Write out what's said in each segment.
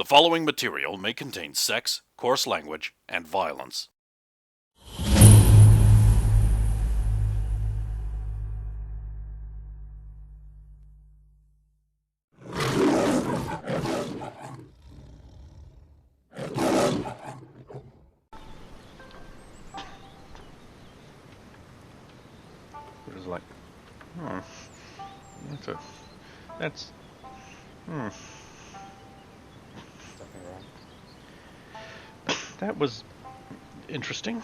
following material may contain sex, coarse language, and violence. It was like, that's Something wrong. that was interesting.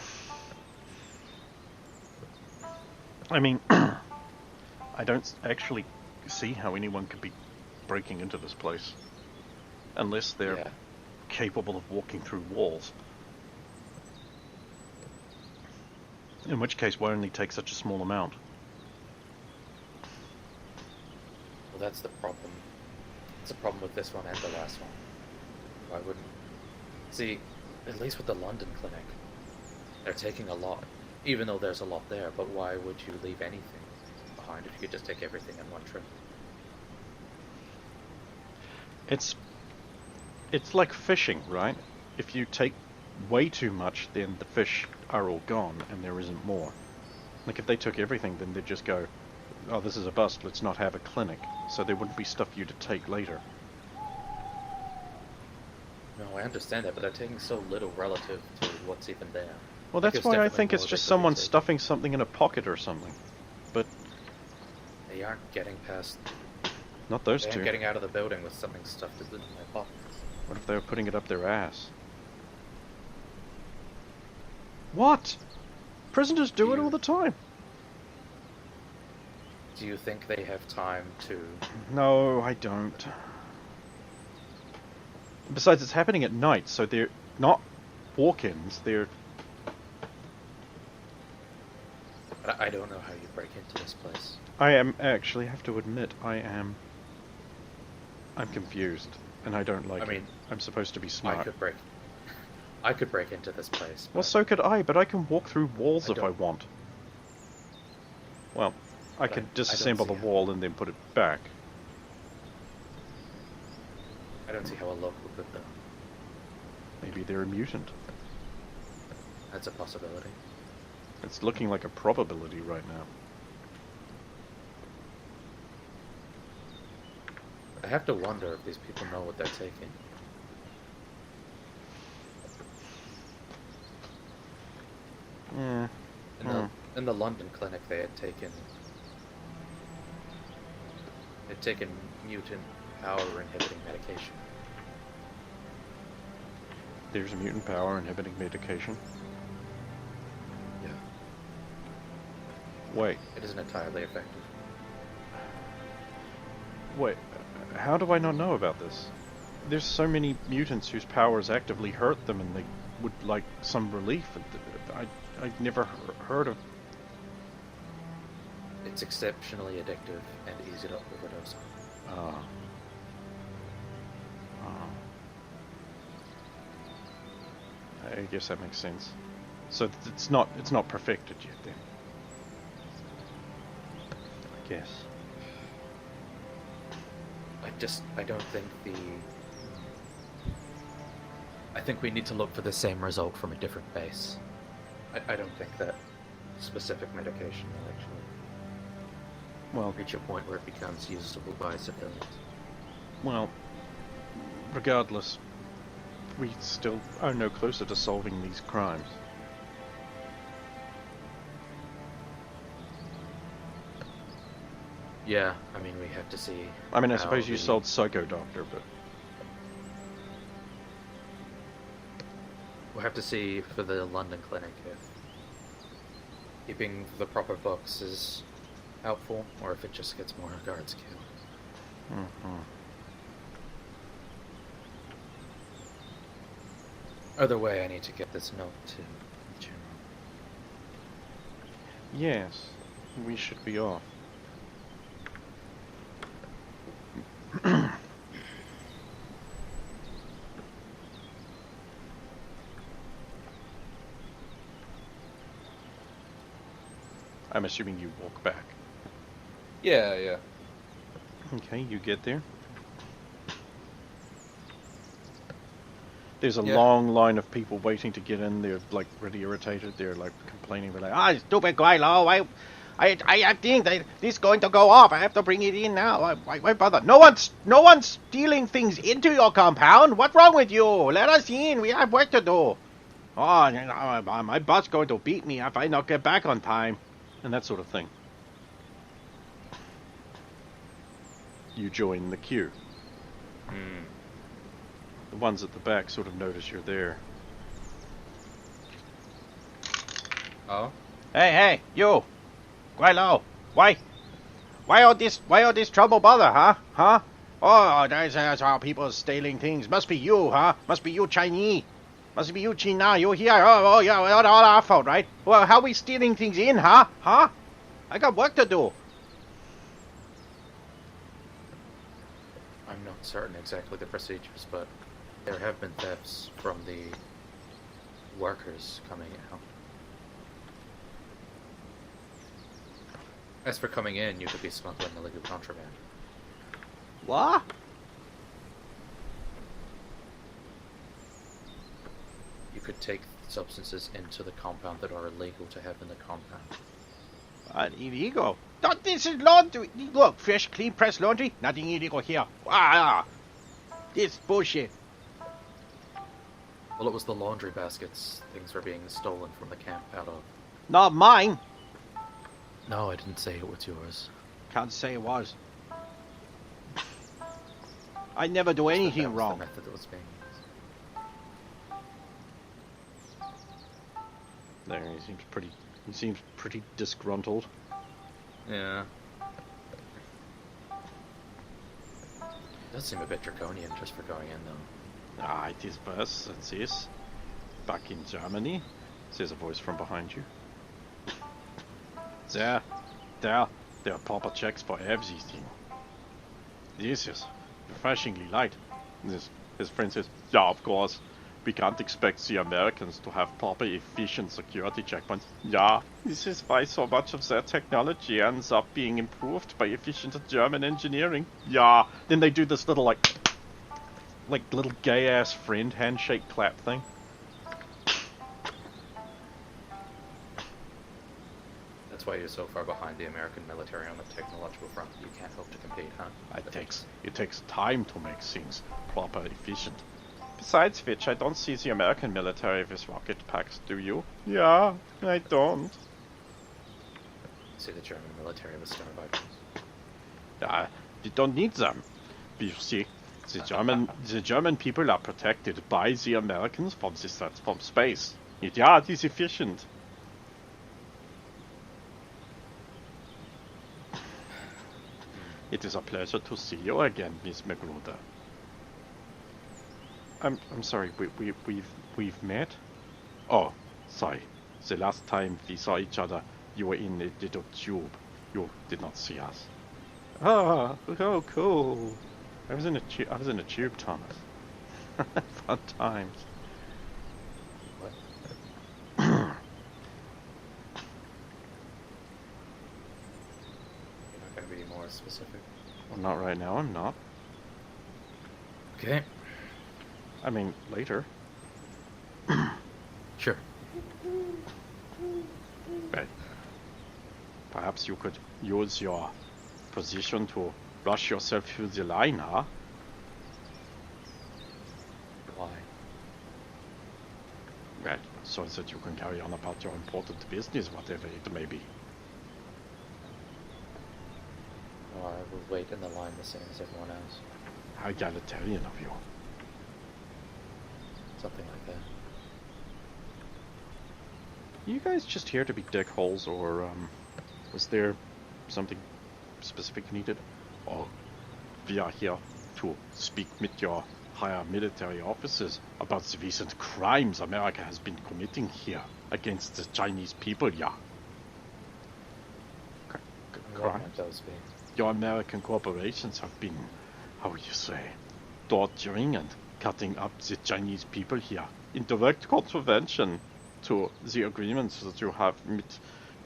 I mean, I don't actually see how anyone could be breaking into this place unless they're capable of walking through walls. In which case, why only take such a small amount? Well, that's the problem. It's a problem with this one and the last one. Why wouldn't... See, at least with the London clinic, they're taking a lot, even though there's a lot there, but why would you leave anything behind if you could just take everything in one trip? It's like fishing, right? If you take way too much, then the fish are all gone and there isn't more. Like if they took everything, then they'd just go, oh, this is a bust, let's not have a clinic. So there wouldn't be stuff for you to take later. No, I understand that, but they're taking so little relative to what's even there. Well, that's why I think it's just someone stuffing something in a pocket or something. But they aren't getting past... Not those two. They aren't getting out of the building with something stuffed in their pockets. What if they were putting it up their ass? What? Prisoners do it all the time. Do you think they have time to... No, I don't. Besides, it's happening at night, so they're not walk-ins, they're... But I don't know how you break into this place. Actually, have to admit, I'm confused, and I don't like it. I'm supposed to be smart. I could break into this place. Well, so could I, but I can walk through walls if I want. Well, I could disassemble the wall and then put it back. I don't see how a local could, though. Maybe they're a mutant. That's a possibility. It's looking like a probability right now. I have to wonder if these people know what they're taking. In the London clinic, they had taken mutant power inhibiting medication. There's a mutant power inhibiting medication? Yeah. Wait. It isn't entirely effective. Wait, how do I not know about this? There's so many mutants whose powers actively hurt them and they would like some relief. I've never heard of... It's exceptionally addictive and easy to overdose on. I guess that makes sense. So it's not perfected yet then. I guess. I don't think I think we need to look for the same result from a different base. I don't think that specific medication will actually reach a point where it becomes usable by civilians. Well, regardless, we still are no closer to solving these crimes. Yeah, I mean, we have to see... I mean, I suppose you sold Psycho Doctor, but... We'll have to see for the London clinic if keeping the proper books is helpful, or if it just gets more guards killed. Either way, I need to get this note to the General. Yes, we should be off. I'm assuming you walk back. Yeah. Okay, you get there. There's a Yeah. long line of people waiting to get in. They're like really irritated. They're like complaining. They're like, stupid guy, Lo. I think that this is going to go off. I have to bring it in now. Why bother? No one's stealing things into your compound. What's wrong with you? Let us in. We have work to do. Oh, my boss going to beat me if I not get back on time, and that sort of thing. You join the queue. The ones at the back sort of notice you're there. Oh? Hey, you! Guaylo, why all this trouble bother, huh? Oh, there's how people stealing things. Must be you, huh? Must be you Chinese. Must be you China. You here? Oh, yeah, all our fault, right? Well, how we stealing things in, huh? I got work to do. I'm not certain exactly the procedures, but there have been thefts from the workers coming out. As for coming in, you could be smuggling illegal contraband. What? You could take substances into the compound that are illegal to have in the compound. Illegal? Not this is laundry. Look, fresh, clean, pressed laundry. Nothing illegal here. This bullshit. Well, it was the laundry baskets things were being stolen from the camp out of. Not mine. No, I didn't say it was yours. Can't say it was. I never do anything That was wrong. the method that was being used. There, he seems pretty disgruntled. Yeah. Does seem a bit draconian just for going in, though. It is worse than this. Back in Germany, says a voice from behind you. There are proper checks for everything. This is refreshingly light. His friend says, yeah, of course. We can't expect the Americans to have proper efficient security checkpoints. Yeah, this is why so much of their technology ends up being improved by efficient German engineering. Yeah, then they do this little like little gay ass friend handshake clap thing. That's why you're so far behind the American military on the technological front. You can't hope to compete, huh? It takes time to make things proper efficient. Besides which, I don't see the American military with rocket packs, do you? Yeah, I don't. See the German military with Star Vikings. We don't need them. You see, the German people are protected by the Americans from the threats from space. It is efficient. It is a pleasure to see you again, Miss Magruder. I'm sorry, we've met? Oh, sorry. The last time we saw each other, you were in a little tube. You did not see us. Oh, cool. I was in a tube, Thomas. Fun times. What? You're not going to be more specific? Well, not right now, I'm not. Okay. I mean, later. Sure. Right. Perhaps you could use your position to rush yourself through the line, huh? Why? Right, so that you can carry on about your important business, whatever it may be. Oh, I would wait in the line the same as everyone else. How egalitarian of you. Something like that. You guys just here to be dickholes, or was there something specific needed? Oh, we are here to speak with your higher military officers about the recent crimes America has been committing here against the Chinese people, yeah. What might those be? Your American corporations have been, how would you say, torturing and cutting up the Chinese people here in direct contravention to the agreements that you have with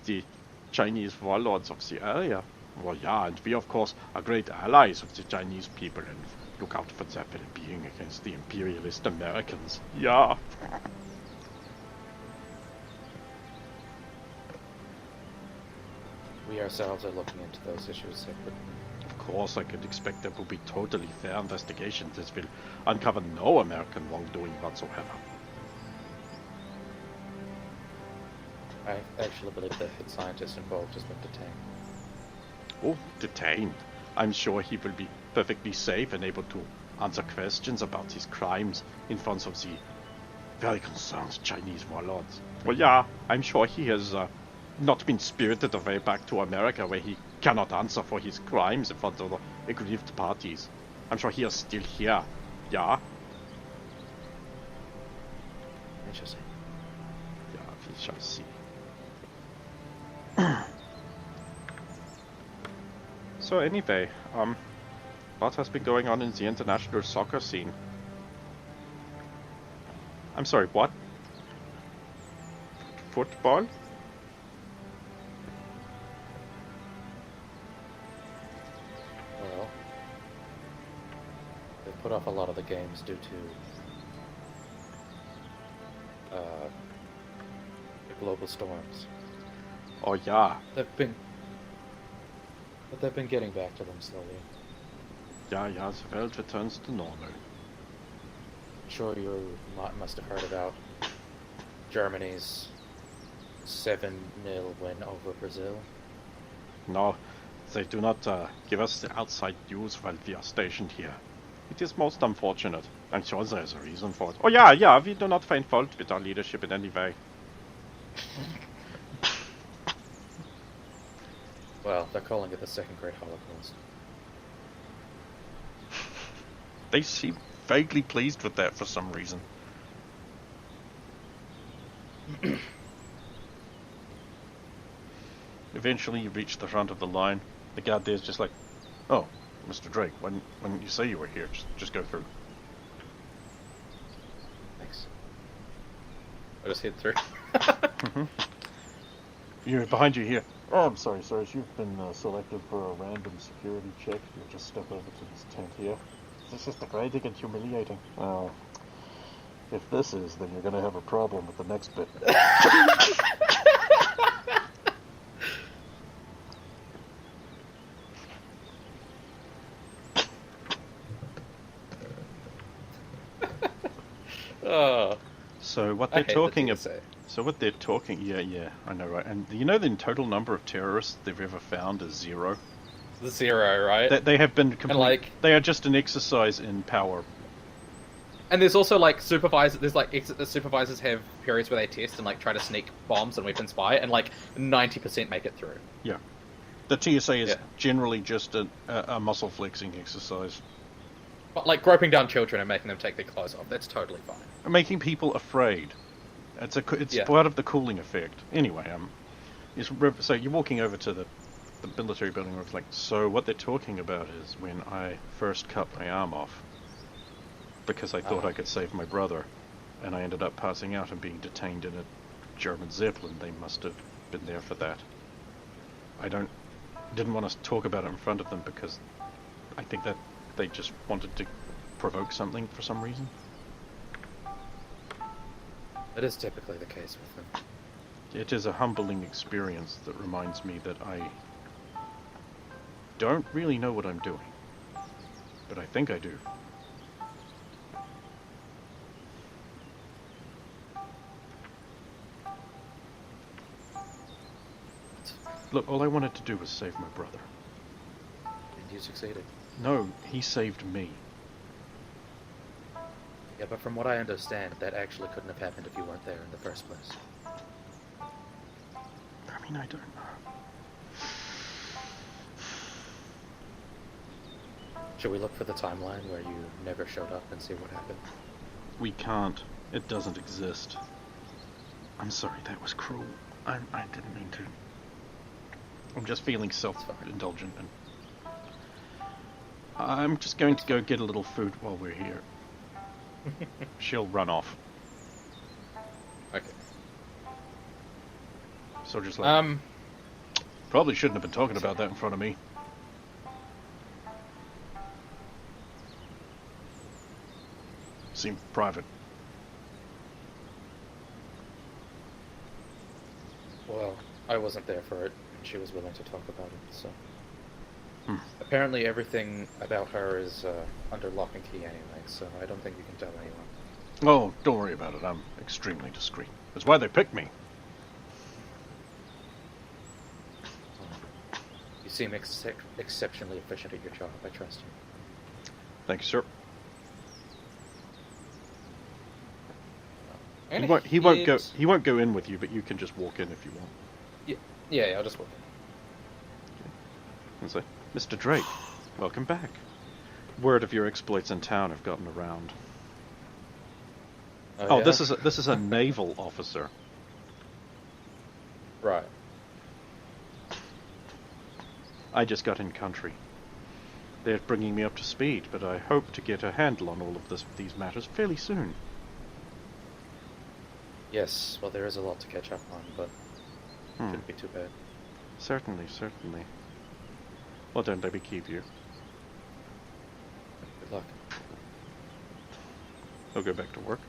the Chinese warlords of the area. Well, yeah, and we, of course, are great allies of the Chinese people, and Look out for Zeppelin being against the imperialist Americans. Yeah. We ourselves are looking into those issues separately. Of course, I could expect there will be totally fair investigations. This will uncover no American wrongdoing whatsoever. I actually believe the head scientist involved has been detained. Oh, detained. I'm sure he will be perfectly safe and able to answer questions about his crimes in front of the very concerned Chinese warlords. Well, yeah, I'm sure he has not been spirited away back to America where he cannot answer for his crimes in front of the aggrieved parties. I'm sure he is still here. Yeah? Interesting. Yeah, we shall see. So anyway, what has been going on in the international soccer scene? I'm sorry, what? Football? Well, they put off a lot of the games due to the global storms. Oh yeah. They've been getting back to them slowly. Yeah, the world returns to normal. I'm sure you must have heard about Germany's 7-0 win over Brazil. No, they do not give us the outside news while we are stationed here. It is most unfortunate. I'm sure there is a reason for it. Oh yeah, we do not find fault with our leadership in any way. Well, they're calling it the Second Great Holocaust. They seem vaguely pleased with that for some reason. Eventually you reach the front of the line. The guard there's just like, oh, Mr. Drake, when you say you were here, just go through. Thanks. I just hit through. You're behind you here. Oh, I'm sorry, sirs. You've been selected for a random security check. You'll just step over to this tent here. This is degrading and humiliating. Well, if this is, then you're going to have a problem with the next bit. Oh, So what I they're hate talking the about. TSA. So what they're talking, yeah, I know, right? And you know the total number of terrorists they've ever found is 0. The 0, right? They have been complete. like- They are just an exercise in power. And there's also like supervisors. There's like the supervisors have periods where they test and like try to sneak bombs and weapons by, and like 90% make it through. Yeah, the TSA is Yeah. generally just a muscle flexing exercise, But like groping down children and making them take their clothes off, that's totally fine. making people afraid. It's Yeah. part of the cooling effect. Anyway, so you're walking over to the military building where it's like, so what they're talking about is when I first cut my arm off because I thought I could save my brother, and I ended up passing out and being detained in a German Zeppelin. They must have been there for that. I didn't want to talk about it in front of them because I think that they just wanted to provoke something for some reason. That is typically the case with them. It is a humbling experience that reminds me that I don't really know what I'm doing, but I think I do. Look, all I wanted to do was save my brother. And you succeeded. No, he saved me. Yeah, but from what I understand, that actually couldn't have happened if you weren't there in the first place. I mean, I don't know. Should we look for the timeline where you never showed up and see what happened? We can't. It doesn't exist. I'm sorry, that was cruel. I didn't mean to. I'm just feeling self-indulgent, and I'm just going to go get a little food while we're here. She'll run off. Okay. So just like, probably shouldn't have been talking about that in front of me. Seemed private. Well, I wasn't there for it, and she was willing to talk about it, so... Hmm. Apparently everything about her is under lock and key anyway, so I don't think you can tell anyone. Oh, don't worry about it. I'm extremely discreet. That's why they picked me. You seem exceptionally efficient at your job. I trust you. Thank you, sir. And He won't go in with you, but you can just walk in if you want. Yeah, I'll just walk in. And say, Mr. Drake, welcome back. Word of your exploits in town have gotten around. Oh, yeah? this is a naval officer. Right. I just got in country. They're bringing me up to speed, but I hope to get a handle on all of these matters fairly soon. Yes, well, there is a lot to catch up on, but shouldn't be too bad. Certainly, certainly. Well, don't let me keep you. Good luck. I'll go back to work.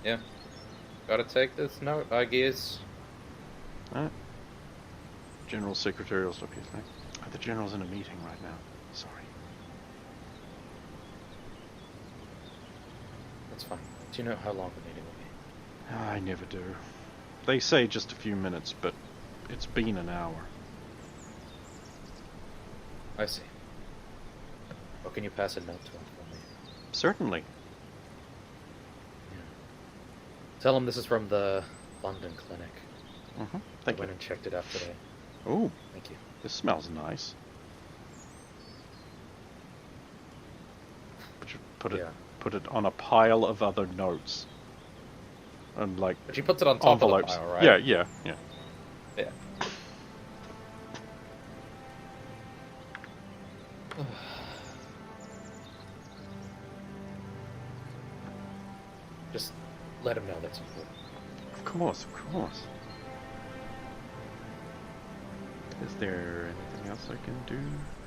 Yeah. Gotta take this note, I guess. General secretarial stuff, you think? Oh, the general's in a meeting right now. Sorry. That's fine. Do you know how long the meeting will be? I never do. They say just a few minutes, but it's been an hour. I see. Well, can you pass a note to him for me? Certainly. Yeah. Tell him this is from the London clinic. Thank I went you. and checked it out today. Oh, Thank you. this smells nice. Put it on a pile of other notes. And like But she puts it on top envelopes. of the pile, right? Yeah. Yeah. Just let him know that's important. Of course. Is there anything else I can do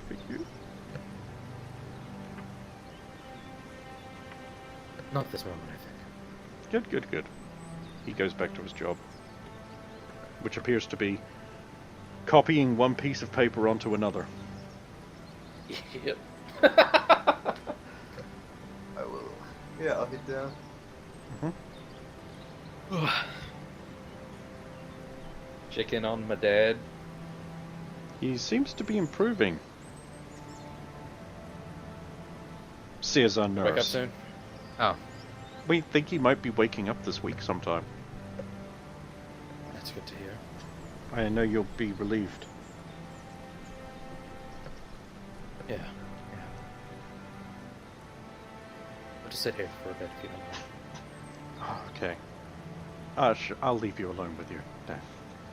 for you? Not at this moment, I think. Good. He goes back to his job, which appears to be copying one piece of paper onto another. Yep. I will. Yeah, I'll head down. Check in on my dad. He seems to be improving. Says our nurse. Wake up soon. Oh, We think he might be waking up this week sometime. that's good to hear. I know you'll be relieved. Yeah. I'll just sit here for a bit if you don't mind. Oh, okay. I'll leave you alone with your dad.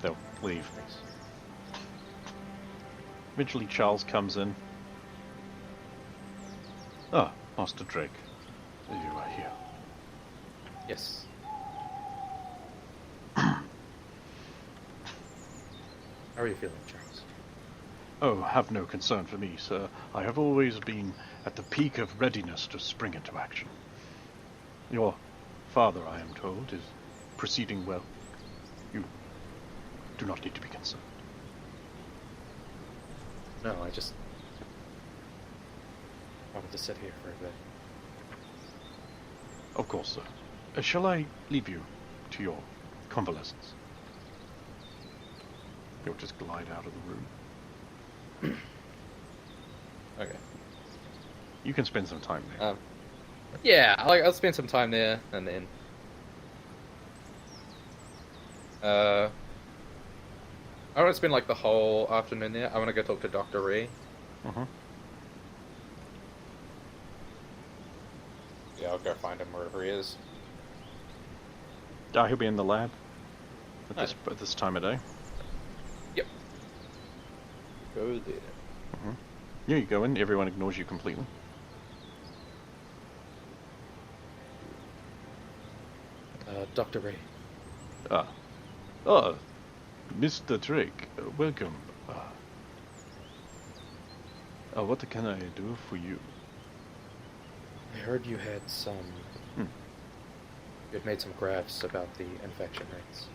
They'll leave. Thanks. Eventually Charles comes in. Ah, Master Drake. You are here. Yes. How are you feeling, Charles? Oh, have no concern for me, sir. I have always been at the peak of readiness to spring into action. Your father, I am told, is proceeding well. You do not need to be concerned. No, I just wanted to sit here for a bit. Of course, sir. Shall I leave you to your convalescence? You'll just glide out of the room. Okay. You can spend some time there. Yeah, I'll spend some time there, and then I want to spend like the whole afternoon there. I want to go talk to Dr. Ree. Yeah, I'll go find him wherever he is. He'll be in the lab at this time of day. Yep. Go there. Yeah, you go in, everyone ignores you completely. Dr. Ree. Mr. Drake, welcome. What can I do for you? I heard you had some. You had made some graphs about the infection rates.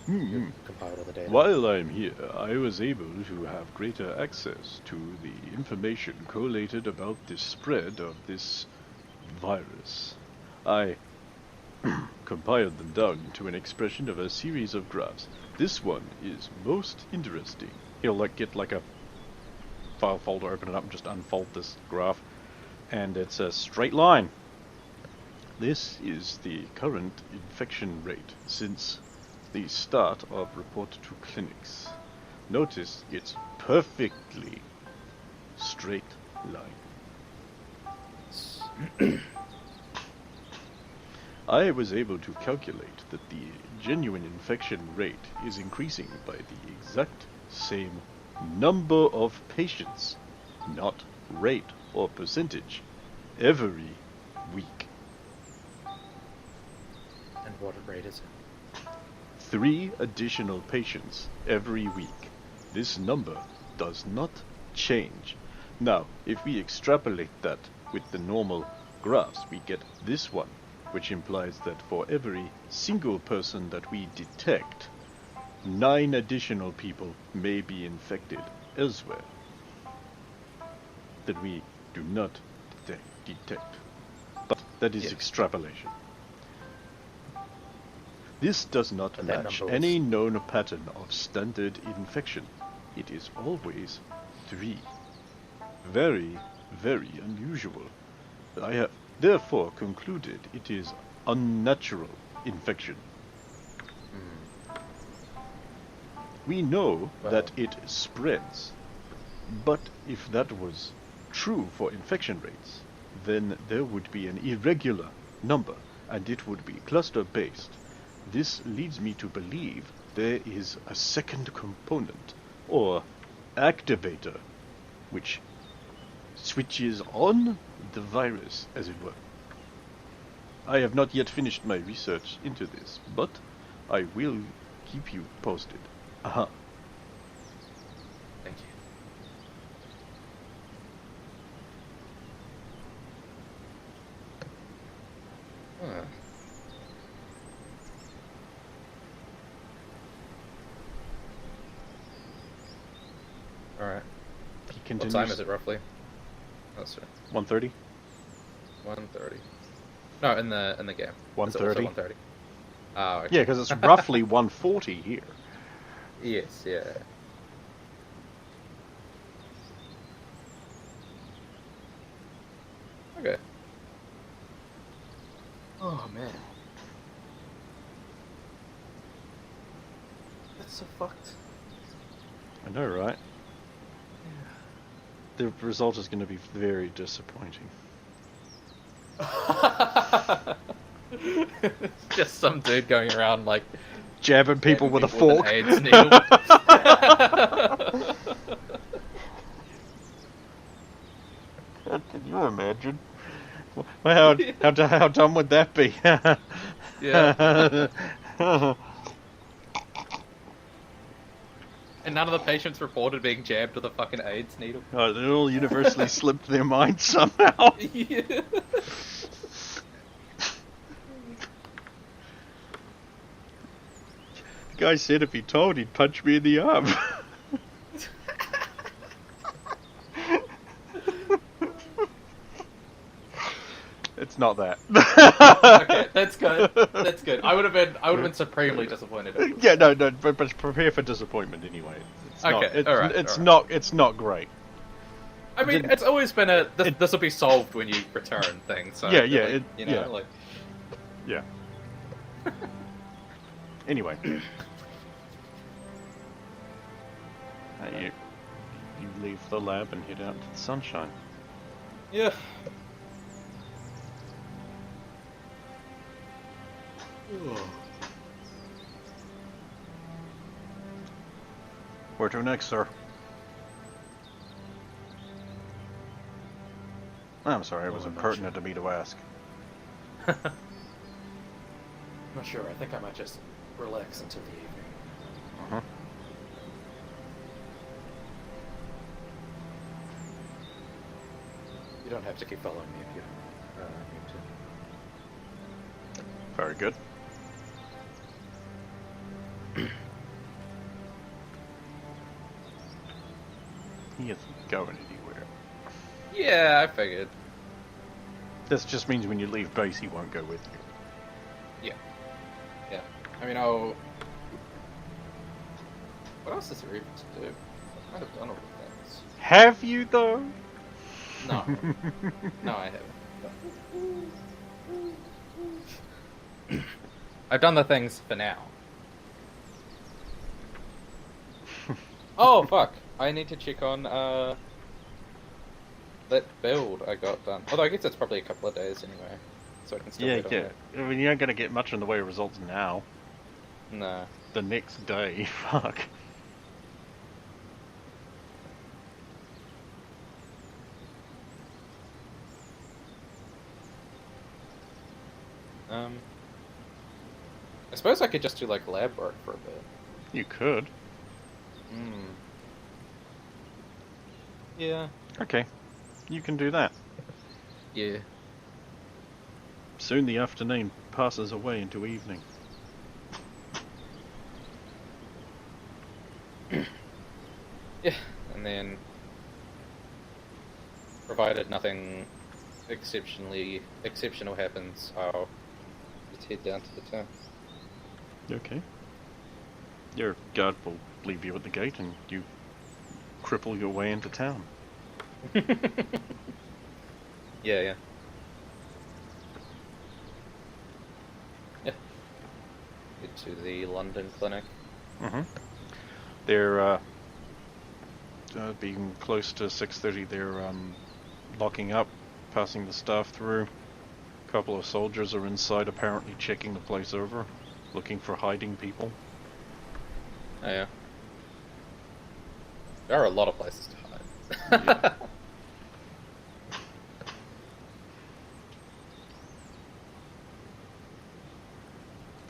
You compiled all the data. While I'm here, I was able to have greater access to the information collated about the spread of this virus. I compiled them down into an expression of a series of graphs. This one is most interesting. He'll get a file folder, open it up, and just unfold this graph, and it's a straight line. This is the current infection rate since the start of report to clinics. Notice it's perfectly straight line. I was able to calculate that the genuine infection rate is increasing by the exact same number of patients, not rate or percentage, every week. And what rate is it? 3 additional patients every week. This number does not change. Now, if we extrapolate that with the normal graphs, we get this one, which implies that for every single person that we detect, 9 additional people may be infected elsewhere that we do not detect. But that is extrapolation. This does not match any known pattern of standard infection. It is always 3. Very, very unusual. I have therefore concluded it is unnatural infection. We know that it spreads, but if that was true for infection rates, then there would be an irregular number, and it would be cluster-based. This leads me to believe there is a second component, or activator, which switches on the virus, as it were. I have not yet finished my research into this, but I will keep you posted. Aha. Thank you. Alright. He continues. What time is it roughly? Oh, sorry. 1:30? 1:30. No, in the game. 1:30? 1:30. Oh, okay. Yeah, because it's roughly 1:40 here. Yes, yeah. Okay. Oh man. That's so fucked. I know, right? The result is going to be very disappointing. Just some dude going around like Jabbing people with a fork. With an AIDS needle. Can you imagine? Well, how dumb would that be? Yeah. And none of the patients reported being jabbed with a fucking AIDS needle. Oh, it all universally slipped their mind somehow. Yeah. The guy said if he told, he'd punch me in the arm. It's not that. Okay, that's good. That's good. I would have been supremely disappointed. Yeah, no, but prepare for disappointment anyway. It's Okay, not, alright, it's alright. not great. I mean, it's always been this will be solved when you return thing. So Yeah, yeah, like, you know, like Yeah. Anyway. You leave the lab and head out into the sunshine. yeah. Where to next, sir? I'm sorry, it was impertinent of me to ask. I'm not sure. I think I might just relax until the evening. You don't have to keep following me if you need to. Very good. He isn't going anywhere. Yeah, I figured. This just means when you leave base, he won't go with you. Yeah. I mean, I'll... What else is there even to do? I might have done all the things. Have you, though? No. No, I haven't. I've done the things for now. Oh, fuck. I need to check on, that build I got done. Although I guess it's probably a couple of days anyway. So I can still get on it. I mean, you ain't gonna get much in the way of results now. Nah. The next day, fuck. I suppose I could just do, like, lab work for a bit. You could. Yeah. Okay. You can do that. Yeah. Soon the afternoon passes away into evening. Yeah, and then, provided nothing exceptional happens, I'll just head down to the town. Okay. Your guard will leave you at the gate and you cripple your way into town. Yeah. Get to the London clinic. Mm-hmm. They're, being close to 6:30, they're, locking up, passing the staff through. A couple of soldiers are inside, apparently checking the place over, looking for hiding people. Oh, yeah. There are a lot of places to hide. Yeah.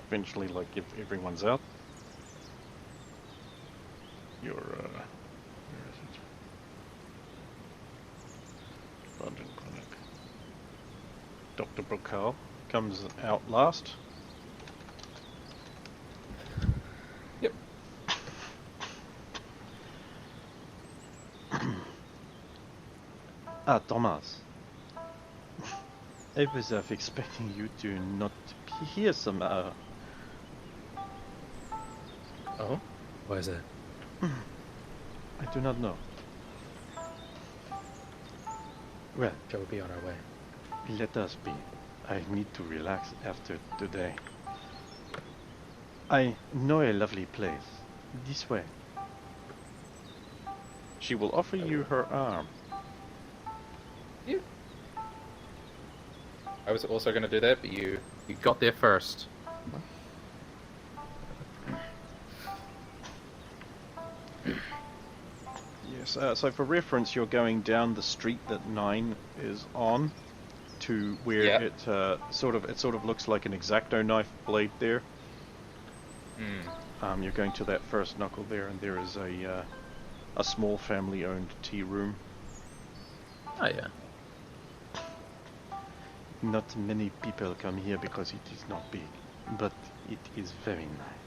Eventually, like, if everyone's out, where is it? London Clinic. Dr. Brookhow comes out last. Yep. Thomas. I was expecting you to not be here somehow. Oh? Why is that? I do not know. Well, Shall we be on our way? let us be. I need to relax after today. I know a lovely place. This way. She will offer you her arm. You. I was also going to do that, but you got there first. Yes, so for reference, you're going down the street that 9 is on to where Yeah. it sort of looks like an X-Acto knife blade there. You're going to that first knuckle there, and there is a small family-owned tea room. Oh, yeah. Not many people come here because it is not big, but it is very nice.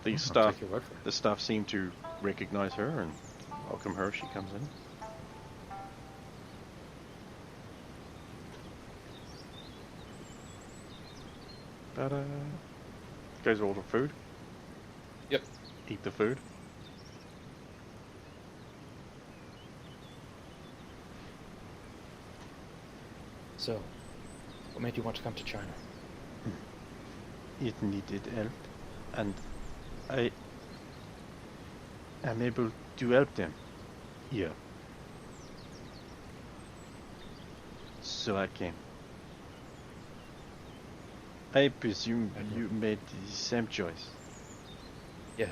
The I'll staff, take your word for it. the staff seem to recognize her and welcome her. She comes in. Ta-da! Guys order food. Yep. Eat the food. So, what made you want to come to China? It needed help, and I am able to help them here. So I came. I presume you made the same choice. Yeah.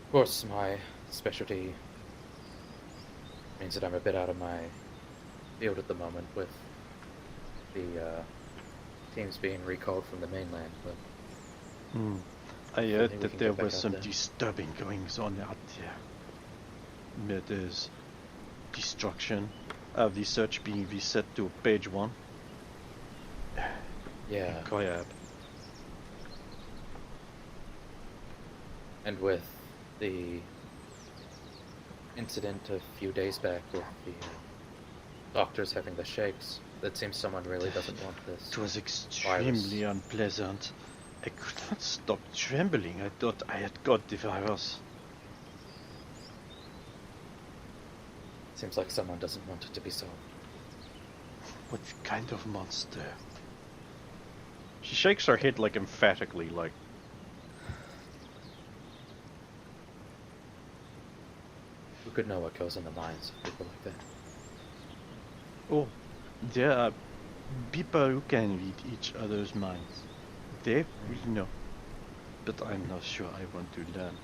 Of course, my specialty means that I'm a bit out of my field at the moment with the teams being recalled from the mainland, but I Maybe heard we that can there go back was out some there. disturbing goings on out there. Murders, destruction, the search being reset to page 1. Yeah, Koyab. and with the incident a few days back with the doctors having the shakes, it seems someone really doesn't want this. It was extremely unpleasant. I could not stop trembling. I thought I had got the virus. Seems like someone doesn't want it to be solved. What kind of monster? She shakes her head like emphatically, like... Who could know what goes in the minds of people like that? Oh, there are people who can read each other's minds. They will know. But I'm not sure I want to learn.